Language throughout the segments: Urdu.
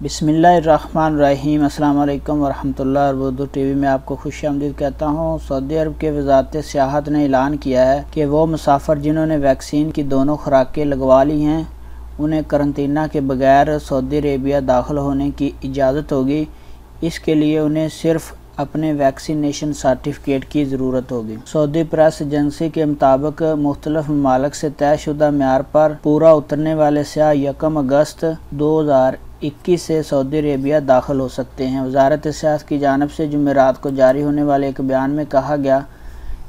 بسم اللہ الرحمن الرحیم۔ السلام علیکم ورحمۃ اللہ۔ اردو ٹی وی میں آپ کو خوش آمدید کہتا ہوں۔ سعودی عرب کے وزارت سیاحت نے اعلان کیا ہے کہ وہ مسافر جنہوں نے ویکسین کی دونوں خوراکیں لگوا لی ہیں انہیں قرنطینہ کے بغیر سعودی عربیہ داخل ہونے کی اجازت ہوگی۔ اس کے لیے انہیں صرف اپنے ویکسینیشن سرٹیفکیٹ کی ضرورت ہوگی۔ سعودی پریس ایجنسی کے مطابق مختلف ممالک سے طے شدہ معیار پر پورا اترنے والے سیاح 1 اگست 2021 سے سعودی عربیہ داخل ہو سکتے ہیں۔ وزارت سیاحت کی جانب سے جمعرات کو جاری ہونے والے ایک بیان میں کہا گیا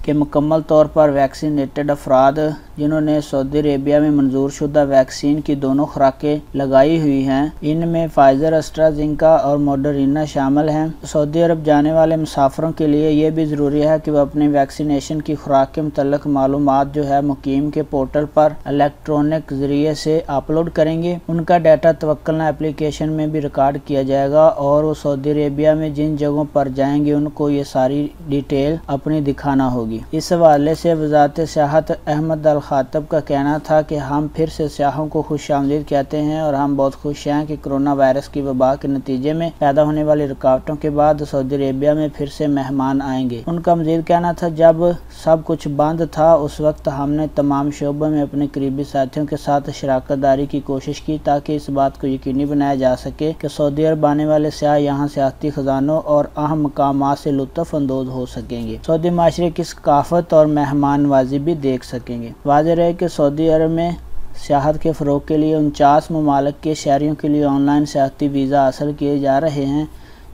کہ مکمل طور پر ویکسینیٹڈ افراد جنہوں نے سعودی عربیہ میں منظور شدہ ویکسین کی دونوں خوراکیں لگائی ہوئی ہیں، ان میں فائزر، اسٹرازینکا اور موڈرنا شامل ہیں۔ سعودی عرب جانے والے مسافروں کے لیے یہ بھی ضروری ہے کہ وہ اپنی ویکسینیشن کی خوراک کے متعلق معلومات مقیم کے پورٹل پر الیکٹرانک ذریعے سے اپلوڈ کریں گے۔ ان کا ڈیٹا توکلنا اپلیکیشن میں بھی ریکارڈ کیا جائے گا اور وہ سعودی عربیہ میں جن جگہوں پر جائیں گے ان کو یہ ساری ڈیٹیل اپنی دکھانا ہوگی۔ اس حوالے سے وزارت سیاحت احمد الخطاب کا کہنا تھا کہ ہم پھر سے سیاحوں کو خوش آمدید کہتے ہیں اور ہم بہت خوش ہیں کہ کرونا وائرس کی وبا کے نتیجے میں پیدا ہونے والی رکاوٹوں کے بعد سعودی عربیہ میں پھر سے مہمان آئیں گے۔ ان کا مزید کہنا تھا جب سب کچھ بند تھا اس وقت ہم نے تمام شعبوں میں اپنے قریبی ساتھیوں کے ساتھ شراکت داری کی کوشش کی تاکہ اس بات کو یقینی بنایا جا سکے کہ سعودی عرب آنے والے سیاح یہاں سیاحتی خزانوں اور اہم مقامات سے لطف اندوز ہو سکیں گے، سعودی معاشرے کی ثقافت اور مہمان نوازی بھی دیکھ سکیں گے۔ واضح رہے کہ سعودی عرب میں سیاحت کے فروغ کے لیے 49 ممالک کے شہریوں کے لیے آن لائن سیاحتی ویزا حاصل کیے جا رہے ہیں،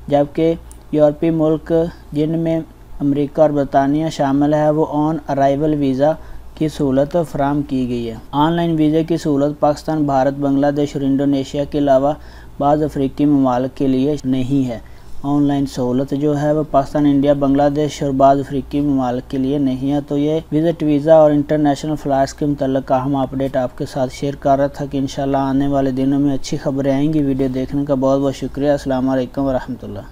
جبکہ یورپی ملک جن میں امریکہ اور برطانیہ شامل ہے وہ آن ارائیول ویزا کی سہولت فراہم کی گئی ہے۔ آن لائن ویزے کی سہولت پاکستان، بھارت، بنگلہ دیش اور انڈونیشیا کے علاوہ بعض افریقی ممالک کے لیے نہیں ہے۔ آن لائن سہولت وہ پاکستان، انڈیا، بنگلہ دیش اور بعض افریقی ممالک کے لیے نہیں ہے۔ تو یہ وزٹ ویزا اور انٹرنیشنل فلائٹس کے متعلق اہم اپڈیٹ آپ کے ساتھ شیئر کر رہا تھا کہ انشاءاللہ آنے والے دنوں میں اچھی خبریں آئیں گی۔ ویڈیو دیکھنے کا بہت بہت شکریہ۔ السلام علیکم ورحمۃ اللہ۔